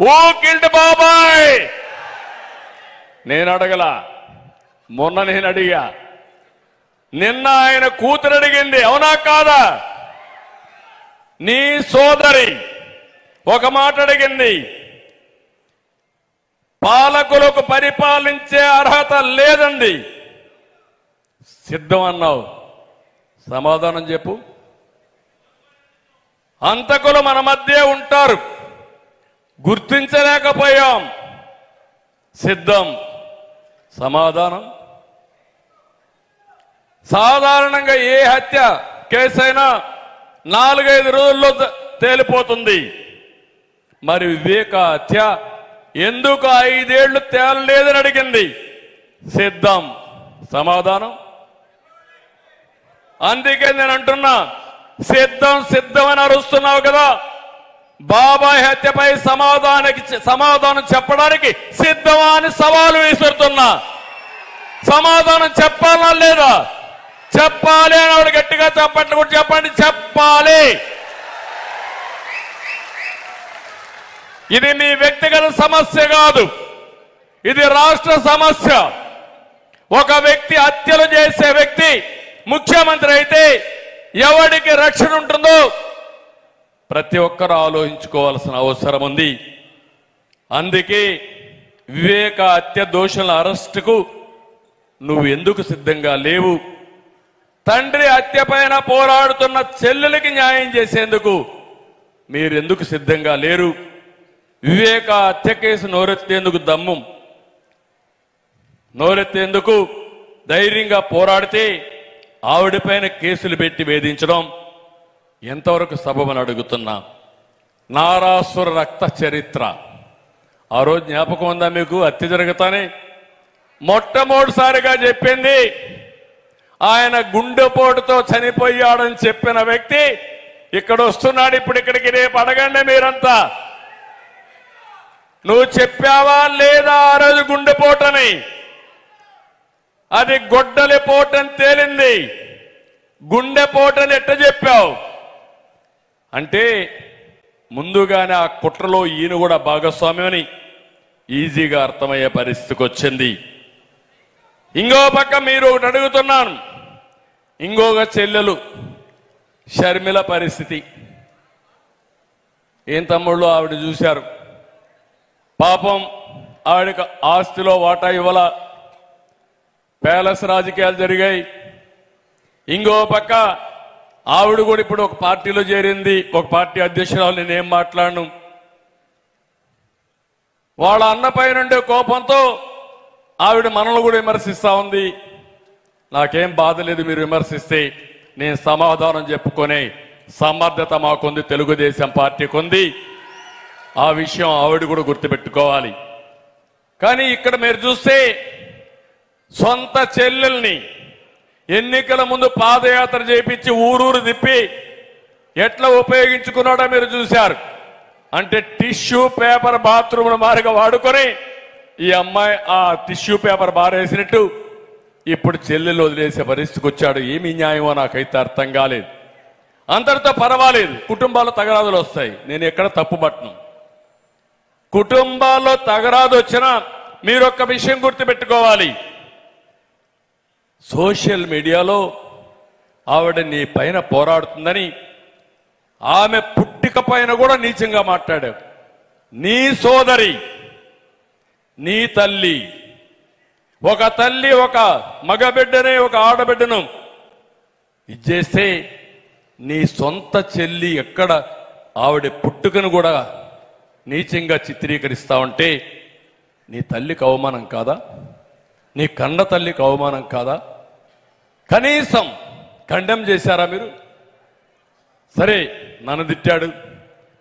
Who killed బాబాయ్? నేను అడగలా, మొన్న నేను అడిగా. నిన్న ఆయన కూతురు అడిగింది, అవునా కాదా? నీ సోదరి ఒక మాట అడిగింది, పాలకులకు పరిపాలించే అర్హత లేదండి, సిద్ధం అన్నావు. సమాధానం చెప్పు. హంతకులు మన మధ్య ఉంటారు, గుర్తించలేకపోయాం, సిద్ధం. సమాధానం. సాధారణంగా ఏ హత్య కేసైనా 4-5 రోజుల్లో తేలిపోతుంది. మరి వివేక హత్య ఎందుకు 5 ఏళ్లు తేలలేదని అడిగింది. సిద్ధం. సమాధానం. అందుకే నేను అంటున్నా, సిద్ధం సిద్ధం అని అరుస్తున్నావు కదా, బాబాయ్ హత్యపై సమాధానం చెప్పడానికి సిద్ధమా అని సవాలు విసురుతున్నా. సమాధానం చెప్పాలా లేదా? చెప్పాలి అని ఆవిడ గట్టిగా చెప్పట్లు కూడా చెప్పండి. చెప్పాలి. ఇది మీ వ్యక్తిగత సమస్య కాదు, ఇది రాష్ట్ర సమస్య. ఒక వ్యక్తి హత్యలు చేసే వ్యక్తి ముఖ్యమంత్రి అయితే ఎవరికి రక్షణ ఉంటుందో ప్రతి ఒక్కరూ ఆలోచించుకోవాల్సిన అవసరం ఉంది. అందుకే వివేక హత్య దోషుల అరెస్టుకు నువ్వు ఎందుకు సిద్ధంగా లేవు? తండ్రి హత్య పైన పోరాడుతున్న చెల్లెలకి న్యాయం చేసేందుకు మీరెందుకు సిద్ధంగా లేరు? వివేక హత్య కేసు నోరెత్తేందుకు దమ్ము, నోరెత్తేందుకు ధైర్యంగా పోరాడితే ఆవిడపైన కేసులు పెట్టి వేధించడం ఎంతవరకు సబబని అడుగుతున్నా. నారాసుర రక్త చరిత్ర ఆ రోజు జ్ఞాపకం ఉందా మీకు? హత్య జరుగుతానే మొట్టమొదటిసారిగా చెప్పింది ఆయన గుండెపోటుతో చనిపోయాడని చెప్పిన వ్యక్తి ఇక్కడ వస్తున్నాడు. ఇప్పుడు ఇక్కడికి రేపు అడగండి మీరంతా, నువ్వు చెప్పావా లేదా ఆ రోజు గుండెపోటని? అది గొడ్డలి పోటని తేలింది. గుండెపోటని ఎట్ట చెప్పావు అంటే ముందుగానే ఆ కుట్రలో ఈయన కూడా భాగస్వామ్యమని ఈజీగా అర్థమయ్యే పరిస్థితికి వచ్చింది. ఇంకో పక్క మీరు ఒకటి అడుగుతున్నాను, ఇంకొక చెల్లెలు షర్మిల పరిస్థితి ఏం తమ్ముళ్ళు? ఆవిడ చూశారు, పాపం ఆవిడకి ఆస్తిలో వాటా ఇవ్వాల, ప్యాలెస్ రాజకీయాలు జరిగాయి. ఇంకో పక్క ఆవిడ కూడా ఇప్పుడు ఒక పార్టీలో చేరింది, ఒక పార్టీ అధ్యక్షురాలు. నేనేం మాట్లాడను. వాళ్ళ అన్నపై నుండే కోపంతో ఆవిడ మనల్ని కూడా విమర్శిస్తా ఉంది. నాకేం బాధ లేదు మీరు విమర్శిస్తే, నేను సమాధానం చెప్పుకునే సమర్థత మాకుంది, తెలుగుదేశం పార్టీకి ఉంది. ఆ విషయం ఆవిడ కూడా గుర్తుపెట్టుకోవాలి. కానీ ఇక్కడ మీరు చూస్తే సొంత చెల్లెల్ని ఎన్నికల ముందు పాదయాత్ర చేపించి ఊరూరు తిప్పి ఎట్లా ఉపయోగించుకున్నాడో మీరు చూశారు. అంటే టిష్యూ పేపర్ బాత్రూమ్ మారిగా వాడుకొని ఈ అమ్మాయి ఆ టిష్యూ పేపర్ బారేసినట్టు ఇప్పుడు చెల్లెలు వదిలేసే పరిస్థితికి వచ్చాడు. ఏమి న్యాయమో నాకైతే అర్థం కాలేదు. అంతటితో పర్వాలేదు, కుటుంబాల్లో తగరాదులు వస్తాయి, నేను ఎక్కడ తప్పుపట్టను. కుటుంబాల్లో తగరాదు వచ్చినా మీరు ఒక్క విషయం గుర్తుపెట్టుకోవాలి, సోషల్ మీడియాలో ఆవిడ నీ పైన పోరాడుతుందని ఆమె పుట్టిక పైన కూడా నీచంగా మాట్లాడావు. నీ సోదరి, నీ తల్లి, ఒక తల్లి ఒక మగబిడ్డనే ఒక ఆడబిడ్డను ఇచ్చేస్తే నీ సొంత చెల్లి ఎక్కడ ఆవిడ పుట్టుకను కూడా నీచంగా చిత్రీకరిస్తా ఉంటే నీ తల్లికి అవమానం కాదా? నీ కన్న తల్లికి అవమానం కాదా? కనీసం ఖండం చేశారా మీరు? సరే, నన్ను తిట్టాడు,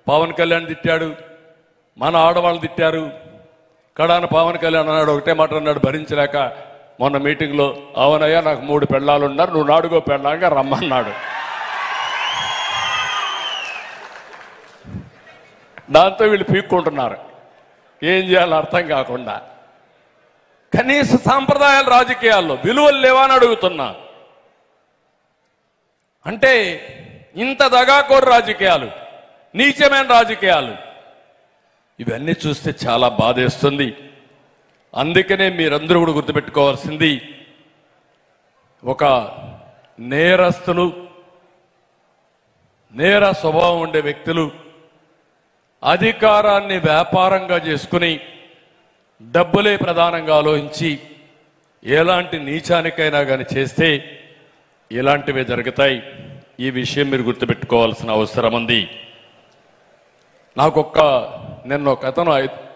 పవన్ కళ్యాణ్ తిట్టాడు, మన ఆడవాళ్ళు తిట్టారు, కడాన పవన్ కళ్యాణ్ అన్నాడు, ఒకటే మాట అన్నాడు భరించలేక మొన్న మీటింగ్లో, అవునయ్యా నాకు 3 పెళ్ళాలు ఉన్నారు, నువ్వు నాడుగో పెళ్ళాగా రమ్మన్నాడు. దాంతో వీళ్ళు పీక్కుంటున్నారు, ఏం చేయాలో అర్థం కాకుండా. కనీస సాంప్రదాయాలు రాజకీయాల్లో విలువలు లేవా అని అడుగుతున్నా. అంటే ఇంత దగాకోరు రాజకీయాలు, నీచమైన రాజకీయాలు. ఇవన్నీ చూస్తే చాలా బాధేస్తుంది. అందుకనే మీరందరూ కూడా గుర్తుపెట్టుకోవాల్సింది, ఒక నేరస్తులు, నేర స్వభావం ఉండే వ్యక్తులు అధికారాన్ని వ్యాపారంగా చేసుకుని డబ్బులే ప్రధానంగా ఆలోచించి ఎలాంటి నీచానికైనా కానీ చేస్తే ఇలాంటివే జరుగుతాయి. ఈ విషయం మీరు గుర్తుపెట్టుకోవాల్సిన అవసరం ఉంది. నిన్న ఒక అతను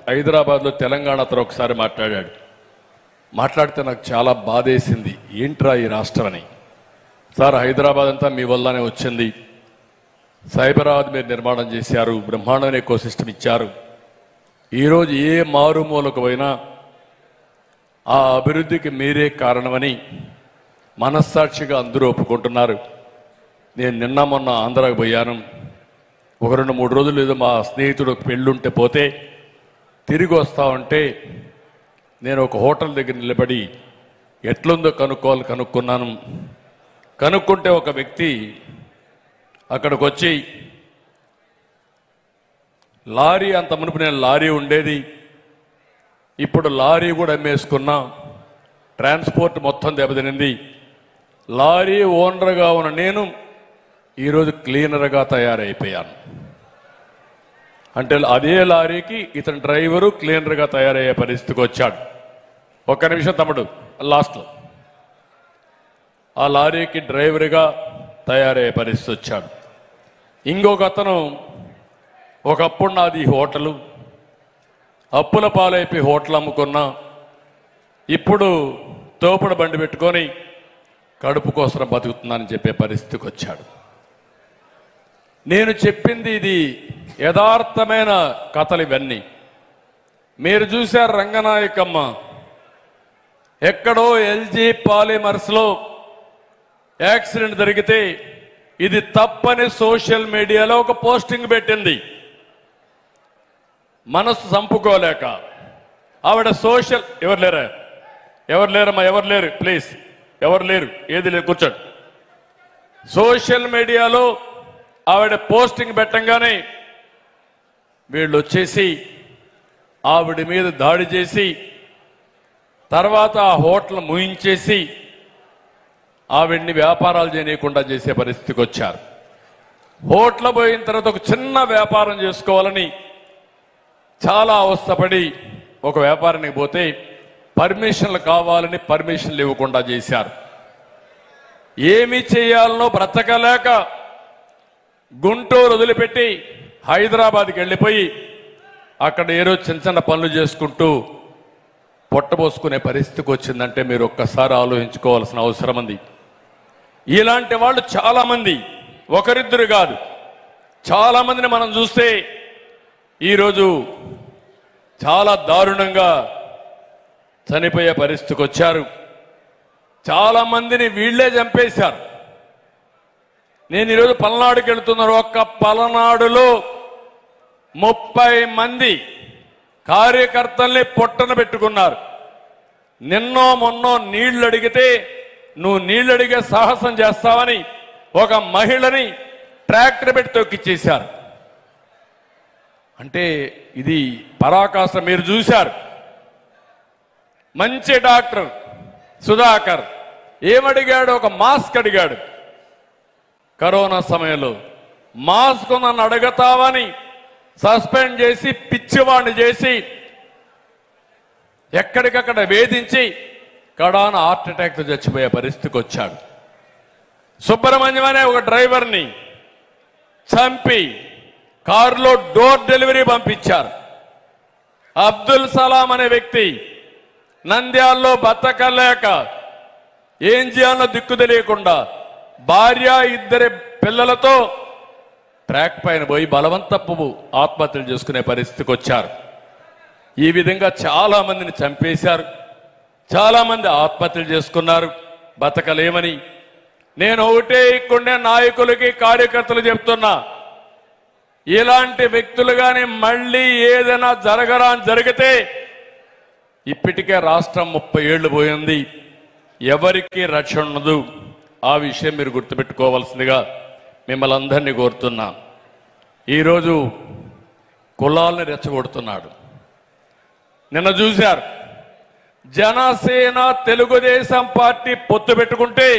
హైదరాబాద్లో తెలంగాణ అతను ఒకసారి మాట్లాడితే నాకు చాలా బాధేసింది. ఏంట్రా ఈ రాష్ట్రం అని. సార్, హైదరాబాద్ అంతా మీ వల్లనే వచ్చింది. సైబరాబాద్ మీరు నిర్మాణం చేశారు, బ్రహ్మాండమైన ఎకోసిస్టమ్ ఇచ్చారు. ఈరోజు ఏ మారుమూలకు పోయినా ఆ అభివృద్ధికి మీరే కారణమని మనస్సాక్షిగా అందరూ ఒప్పుకుంటున్నారు. నేను నిన్న మొన్న ఆంధ్రాకు పోయాను. ఒక 2-3 రోజులు ఏదో మా స్నేహితుడు పెళ్ళుంటే పోతే తిరిగి వస్తా ఉంటే నేను ఒక హోటల్ దగ్గర నిలబడి ఎట్లుందో కనుక్కున్నాను. కనుక్కుంటే ఒక వ్యక్తి అక్కడికి వచ్చి, లారీ, అంత మునుపు నేను లారీ ఉండేది, ఇప్పుడు లారీ కూడా అమ్మేసుకున్నా, ట్రాన్స్పోర్ట్ మొత్తం దెబ్బతినింది, లారీ ఓనర్గా ఉన్న నేను ఈరోజు క్లీనర్గా తయారైపోయాను. అంటే అదే లారీకి ఇతని డ్రైవరు క్లీనర్గా తయారయ్యే పరిస్థితికి వచ్చాడు. ఒక్క నిమిషం తమ్ముడు, లాస్ట్లో ఆ లారీకి డ్రైవర్గా తయారయ్యే పరిస్థితి వచ్చాడు. ఇంకొక అతను, ఒకప్పుడు నాది హోటలు, అప్పుల పాలైపోయి హోటల్ అమ్ముకున్నా, ఇప్పుడు తోపుడు బండి పెట్టుకొని కడుపు కోసం బతుకుతున్నానని చెప్పే పరిస్థితికి వచ్చాడు. నేను చెప్పింది ఇది యథార్థమైన కథలు ఇవన్నీ. మీరు చూశారు రంగనాయకమ్మ, ఎక్కడో ఎల్జీ పాలిమర్స్లో యాక్సిడెంట్ జరిగితే ఇది తప్పని సోషల్ మీడియాలో ఒక పోస్టింగ్ పెట్టింది. మనసు చంపుకోలేక ఆవిడ ఎవరు లేరమ్మా, ఎవరు లేరు, ప్లీజ్ ఎవరు లేరు, ఏది లేదు, కూర్చోండి. సోషల్ మీడియాలో ఆవిడ పోస్టింగ్ పెట్టంగానే వీళ్ళు వచ్చేసి ఆవిడ మీద దాడి చేసి తర్వాత ఆ హోటల్ ముయించేసి ఆవిడ్ని వ్యాపారాలు చేయనీయకుండా చేసే పరిస్థితికి వచ్చారు. హోటల్ పోయిన తర్వాత ఒక చిన్న వ్యాపారం చేసుకోవాలని చాలా అవస్థపడి ఒక వ్యాపారానికి పోతే పర్మిషన్లు కావాలని పర్మిషన్లు ఇవ్వకుండా చేశారు. ఏమి చేయాలనో బ్రతకలేక గుంటూరు వదిలిపెట్టి హైదరాబాద్కి వెళ్ళిపోయి అక్కడ ఏదో చిన్న చిన్న పనులు చేసుకుంటూ పొట్టబోసుకునే పరిస్థితికి వచ్చిందంటే మీరు ఒక్కసారి ఆలోచించుకోవాల్సిన అవసరం ఉంది. ఇలాంటి వాళ్ళు చాలామంది, ఒకరిద్దరు కాదు, చాలామందిని మనం చూస్తే ఈరోజు చాలా దారుణంగా చనిపోయే పరిస్థితికి వచ్చారు. చాలామందిని వీళ్లే చంపేశారు. నేను ఈరోజు పల్నాడుకి వెళుతున్నాను. ఒక్క పలనాడులో 30 మంది కార్యకర్తల్ని పొట్టన పెట్టుకున్నారు. నిన్నో మొన్నో నీళ్లు అడిగితే నువ్వు నీళ్లు అడిగే సాహసం చేస్తావని ఒక మహిళని ట్రాక్టర్ పెట్టి తొక్కిచ్చేశారు. అంటే ఇది పరాకాష్ఠ. మీరు చూశారు, మంచి డాక్టర్ సుధాకర్ ఏమడిగాడు, ఒక మాస్క్ అడిగాడు. కరోనా సమయంలో మాస్క్ నన్ను అడగతావని సస్పెండ్ చేసి పిచ్చివాణ్ణి చేసి ఎక్కడికక్కడ వేధించి కడాన హార్ట్ అటాక్తో చచ్చిపోయే పరిస్థితికి వచ్చాడు. సుబ్రహ్మణ్యం అనే ఒక డ్రైవర్ని చంపి కారులో డోర్ డెలివరీ పంపించారు. అబ్దుల్ సలాం అనే వ్యక్తి నంద్యాలలో బతకలేక ఏం చేయాలో దిక్కు తెలియకుండా భార్య 2 పిల్లలతో ట్రాక్ పైన పోయి బలవంతపు ఆత్మహత్యలు చేసుకునే పరిస్థితికి వచ్చారు. ఈ విధంగా చాలా మందిని చంపేశారు. చాలా మంది ఆత్మహత్యలు చేసుకున్నారు బతకలేమని. నేను ఒకటే ఇక్కడే నాయకులకి కార్యకర్తలు చెప్తున్నా, ఇలాంటి వ్యక్తులు కానీ మళ్ళీ ఏదైనా జరిగితే ఇప్పటికే రాష్ట్రం 30 ఏళ్లు పోయింది, ఎవరికి రక్షణ ఉండదు. ఆ విషయం మీరు గుర్తుపెట్టుకోవాల్సిందిగా మిమ్మల్ని అందరినీ కోరుతున్నా. ఈరోజు కులాలను రెచ్చగొడుతున్నాడు. నిన్న చూశారు, జనసేన తెలుగుదేశం పార్టీ పొత్తు పెట్టుకుంటే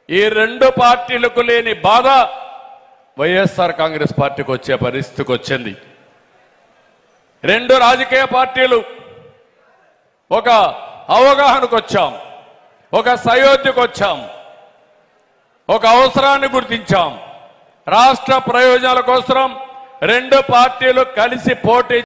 ఈ రెండు పార్టీలకు లేని బాధ వైఎస్ఆర్ కాంగ్రెస్ పార్టీకి వచ్చే పరిస్థితికి వచ్చింది. రెండు రాజకీయ పార్టీలు ఒక అవగాహనకు వచ్చాం, ఒక సయోధ్యకు వచ్చాం, ఒక అవసరాన్ని గుర్తించాం. రాష్ట్ర ప్రయోజనాల కోసం రెండు పార్టీలు కలిసి పోటీ